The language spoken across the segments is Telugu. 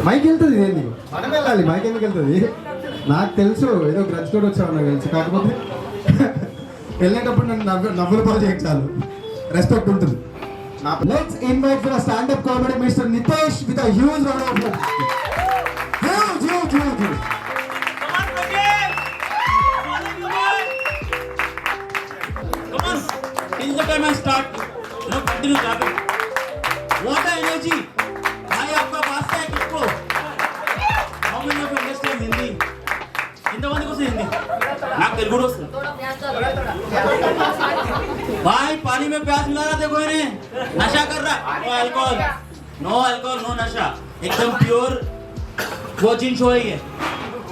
మైక్ వెళ్తుంది ఏంది, మనం వెళ్ళాలి, మైక్ ఎందుకు వెళ్తుంది? నాకు తెలుసు ఏదో గ్రజ్ కూడా వచ్చావు నాకు తెలుసు, కాకపోతే వెళ్ళేటప్పుడు నన్ను నవ్వుల పాలు చేయక చాలు, రెస్పెక్ట్ ఉంటుంది. Let's invite for standup comedy mister Nitesh with a huge round of applause. Huge. Till the time I start, continue clapping. What an energy! भाई आपका वास्ता है किसको? How many of you understand Hindi? इंतवादी को से हिंदी? नाक तेलुगु रोस. भाई पानी में प्याज मिला रहा देखो इन्हें, नशा कर रहा. No alcohol, no नशा. एकदम pure virgin show है ये.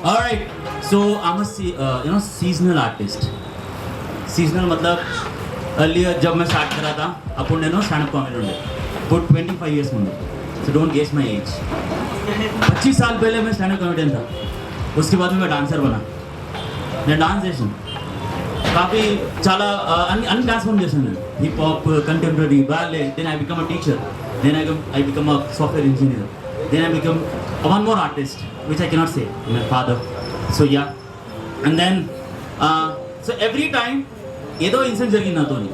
All right. So I'm a seasonal artist. Seasonal मतलब earlier जब मैं स्टार्ट करा था अपन ने स्टैंडअप कॉमेडी ఉండే गुड 25 years ముందు. So don't guess my age. 25 साल पहले मैं स्टैंडअप कॉमेडियन था. उसके बाद में मैं डांसर बना. मैं डांस చేశాను काफ़ी చాలా అన్ని డాన్స్ ఫామ్ చేశాను నేను. Hip hop, contemporary, ballet. Then I become a teacher. Then I become a software engineer. Then I become one more artist which I cannot say, my father. So yeah, and then so every time ఏదో ఇన్సిడెంట్ జరిగింది నాతోని.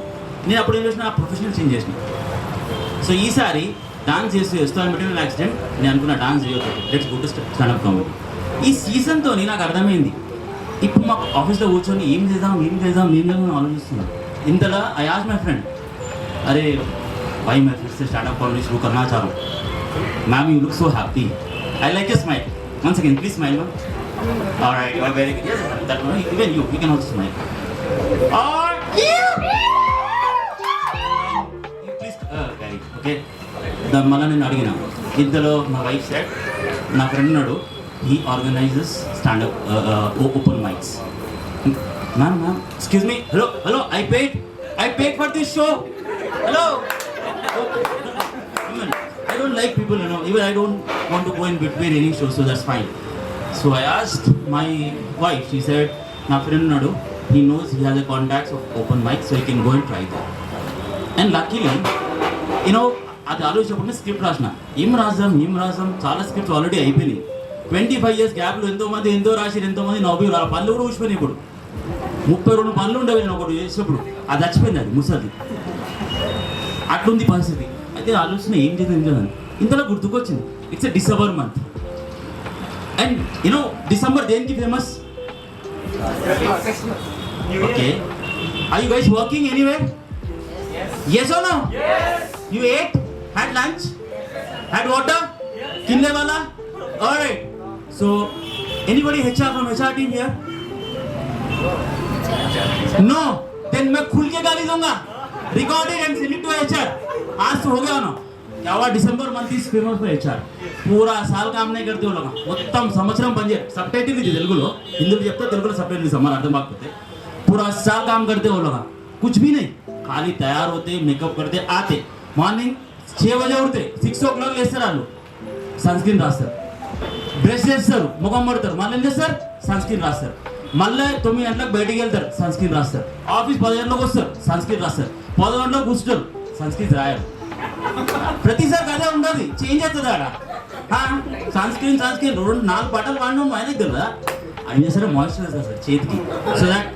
నేను అప్పుడు ఏం చేసిన, ప్రొఫెషనల్ చేంజ్ చేసిన. సో ఈసారి డాన్స్ చేస్తూ అనిపెట్టిన యాక్సిడెంట్ నేను అనుకున్న డాన్స్ చేయొచ్చు, let's go to standup comedy. ఈ సీజన్తో నాకు అర్థమైంది, ఇప్పుడు మాకు ఆఫీస్లో కూర్చొని ఏం చేద్దాం ఆలోచిస్తున్నాను. ఇంతలా ఐ ఆస్క్డ్ మై ఫ్రెండ్, అరే भाई मैं फिर से स्टार्टअप कॉमेडी शुरू करना चाह रहा हूँ. Ma'am you look so happy. I like your smile. One second please smile ma'am. Alright, you are very good. Yes that one, even you can also smile. और ప్లీజ్ వెరీ ఓకే. మళ్ళీ నేను అడిగిన ఇంతలో మా వైఫ్ సెట్, నా ఫ్రెండ్ ఉన్నాడు, he organises standup open mics. Ma'am excuse me, hello I paid for this show. Hello. I don't like people, even I don't want to go in between any show, so that's fine. So I asked my wife, she said, my friend Nadu, he knows he has a contacts of open mic, so he can go and try that. And luckily, అది ఆలోచించకుండా స్క్రిప్ట్ రాసిన. ఏం రాసాం చాలా స్క్రిప్ట్స్ ఆల్రెడీ అయిపోయినాయి. 25 years గ్యాప్లో ఎంతోమంది రాశారు, ఎంతోమంది నవ్వు వాళ్ళ పనులు కూడా ఊసిపోయినాయి. ఇప్పుడు 32 పనులు ఉండేవి నేను ఒకటి చేసినప్పుడు, అది చచ్చిపోయింది, అది ముసలి. అట్లుంది పరిస్థితి. అయితే ఆలోచన ఏం చేద్దాం, ఇంతలో గుర్తుకొచ్చింది, it's a December month. And December దేనికి famous? Okay, are you guys working anywhere? yes or no? yes. You ate, had lunch, had water, kinle wala? All right. So anybody HR from HR team here? No. Then मैं खुल के गाली दूंगा, record it and send it to HR. आज तो हो गया ना क्या हुआ, December month is famous for HR. पूरा साल काम नहीं करते वो लोग, మొత్తం సంవత్సరం పనిచే. सब टाइटल ఇది తెలుగులో, హిందీలో చెప్తే తెలుగులో सब टाइटल సమాన అర్థం కాకపోతే. पूरा साल काम करते वो लोग, कुछ भी नहीं, खाली तैयार होते, मेकअप करते, आते మార్నింగ్ 6 बजे उठते, 6 o'clock లేస్తారు, వాళ్ళు సన్ స్క్రీన్ రాస్తారు, బ్రష్ చేస్తారు, ముఖం పడతారు, మళ్ళీ ఏం చేస్తారు, సన్ స్క్రీన్ రాస్తారు, మళ్ళీ 9 గంటలకు బయటికి వెళ్తారు, సన్ స్క్రీన్ రాస్తారు, ఆఫీస్ 10 గంటలకు వస్తారు, సన్ స్క్రీన్ రాస్తారు, 10 గంటలకు కూర్చుంటారు, సన్ స్క్రీన్ రాయరు. ప్రతిసారి అదే ఉండదు, చేంజ్ అవుతుంది ఆడ. సన్ స్క్రీన్ 4 బట్టలు వాడడం ఆయనకి కదా, ఆయన చేస్తారా మాయిశ్చరైజర్ సార్ చేతికి, so that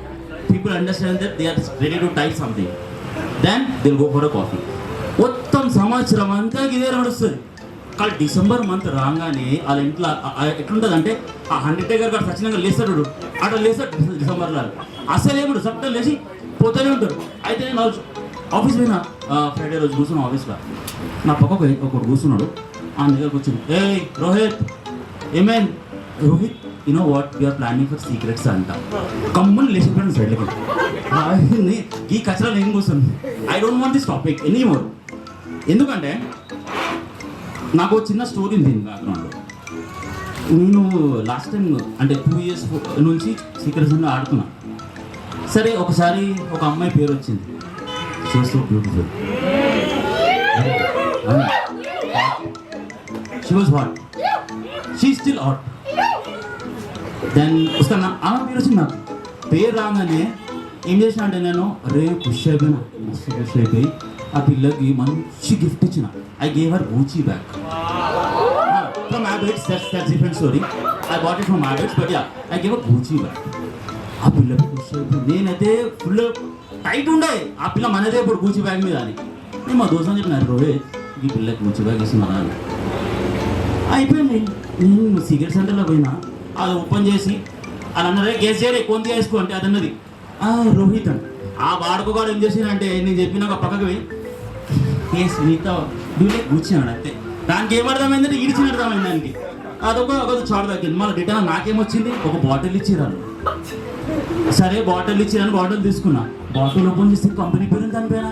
people understand that they are ready to type something, then they'll go for a coffee. మొత్తం సంవత్సరం అంతా ఇదే నడుస్తుంది. కానీ డిసెంబర్ మంత్ రాగానే వాళ్ళ ఇంట్లో ఎట్లుంటుంది అంటే, ఆ 100 గారు ఖచ్చితంగా లేస్తాడు, అట్లా లేస్తాడు డిసెంబర్లో. అసలు ఏముండు సప్టం లేచి పోతూనే ఉంటారు. అయితే నేను ఆఫీస్ పోయినా, ఫ్రైడే రోజు కూర్చున్నాను ఆఫీస్లో, నా పక్కకు ఒకడు కూర్చున్నాడు, ఆ దగ్గర కూర్చుని, hey Rohit, hey man Rohit, you know what we are planning for secrets అంట. కమ్మని లేచిపోయాను సైడ్లకి, ఈ కచరా నేను కూర్చుంది. I don't want this topic anymore. ఎందుకంటే నాకు చిన్న స్టోరీ ఉంది బ్యాక్గ్రౌండ్లో. నేను లాస్ట్ టైం అంటే 2 years నుంచి సీక్రెట్స్ అన్నీ ఆడుతున్నా. సరే ఒకసారి ఒక అమ్మాయి పేరు వచ్చింది, she was so beautiful, she was hot, she still hot. Then వస్తాను, ఆమె పేరు వచ్చింది. నాకు పేరు రాగానే ఏం చేసిన అంటే, నేను రే ఖుషి అయిపోయినా, మస్తు ఖుషి అయిపోయి ఆ పిల్లకి మంచి గిఫ్ట్ ఇచ్చిన. I gave her Gucci bag from habits. That's different story. I bought it from habits, but yeah I gave a Gucci bag. ఆ పిల్లకి ఖుషి అయిపోయింది. నేనైతే ఫుల్ టైట్ ఉండే ఆ పిల్ల మనదే ఇప్పుడు గూచీ బ్యాగ్ మీద అని. నేను మా దోస్త్ అని చెప్పిన, రోహిత్ ఈ పిల్లకి గూచీ బ్యాగ్ ఇస్తున్నా అని. అయిపోయింది. నేను సిగరెట్ సెంటర్లో పోయినా, అది ఓపెన్ చేసి అది అన్నదే గేస్ చేయరు ఎక్కువ వేసుకో అంటే అది అన్నది రోహిత్ అని. ఆ వాడుకోగాడు ఏం చేసిందంటే నేను చెప్పినాక పక్కకి పోయి కేస్ మీతో డూలే కూర్చున్నాడు అంతే. దానికి ఏమర్థమైందంటే ఇడిచిన అర్థమైంది దానికి. ఒక చాడు తగ్గింది. మళ్ళీ రిటర్న్ నాకేమొచ్చింది, ఒక బాటిల్ ఇచ్చిరాను. సరే బాటిల్ ఇచ్చిరాను, బాటిల్ తీసుకున్నా. బాటిల్ ఓపెన్ చేస్తే కంపెనీ పేరు దానిపైన.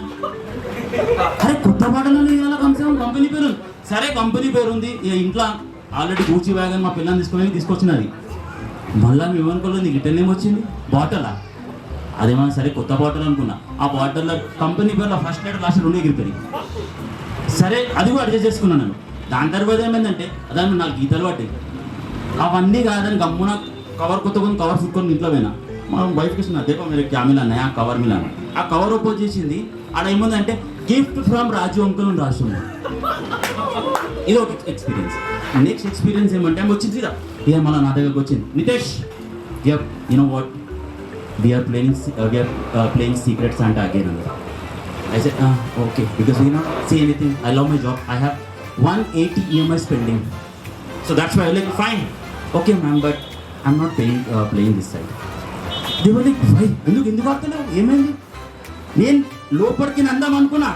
అరే కొత్త బాటిల్ అని ఇలా కంపెనీ పేరు. సరే కంపెనీ పేరు ఉంది. ఇక ఇంట్లో ఆల్రెడీ గూచీ బ్యాగ్ అని మా పిల్లని తీసుకొచ్చినది. మళ్ళీ మేము అనుకోలేదు నీకు రిటర్న్ ఏమొచ్చింది, బాటిలా అదేమన్నా. సరే కొత్త బాటిల్ అనుకున్నా. ఆ బాటిల్లో కంపెనీ పేరులో ఫస్ట్ లెటర్ లాస్ట్ రెండు ఎగిరిపోయి. సరే అది కూడా అడ్జస్ట్ చేసుకున్నాను నేను. దాని తర్వాత ఏమైందంటే దాన్ని నాకు గీతలు పట్టాయి. అవన్నీ కాదని గమ్మున కవర్ కొత్త కొన్ని కవర్ చుట్టుకొని ఇంట్లో పోయినా. మనం బయటకు వచ్చిన అదే మీరు క్యామిల్ అన్నాయి ఆ కవర్ మిల్ అన్న. ఆ కవర్ ఓపెన్ చేసింది. ఆడ ఏముందంటే గిఫ్ట్ ఫ్రమ్ రాజు అంకుల్ అని రాసి ఉంది. ఇది ఒక ఎక్స్పీరియన్స్. నెక్స్ట్ ఎక్స్పీరియన్స్ ఏమంటే ఆమె వచ్చింది కదా ఇక మళ్ళీ నా దగ్గరకు వచ్చింది. Nitesh you know what we are playing Secret Santa again. I said, okay, because we not say anything. I love my job. I have 180 EMI spending. So that's why I was like, fine. Okay, ma'am, but I'm not playing this side. They were like, why? ఎందుకు ఆడతలేవు ఏమైంది? నేను లోపలికి నందాం అనుకున్నా.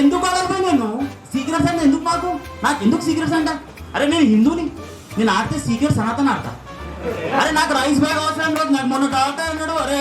ఎందుకు ఆడతాను నేను సీక్రెట్స్ అంటే ఎందుకు నాకు ఎందుకు సీక్రెట్స్ అంట? అరే నేను హిందూని, నేను ఆడితే సీక్రెట్స్ సనాతన ఆడతా. అరే నాకు రైస్ బ్యాగ్ అవసరం లేదు. నాకు మొన్న డాక్టర్ అన్నాడు, అరే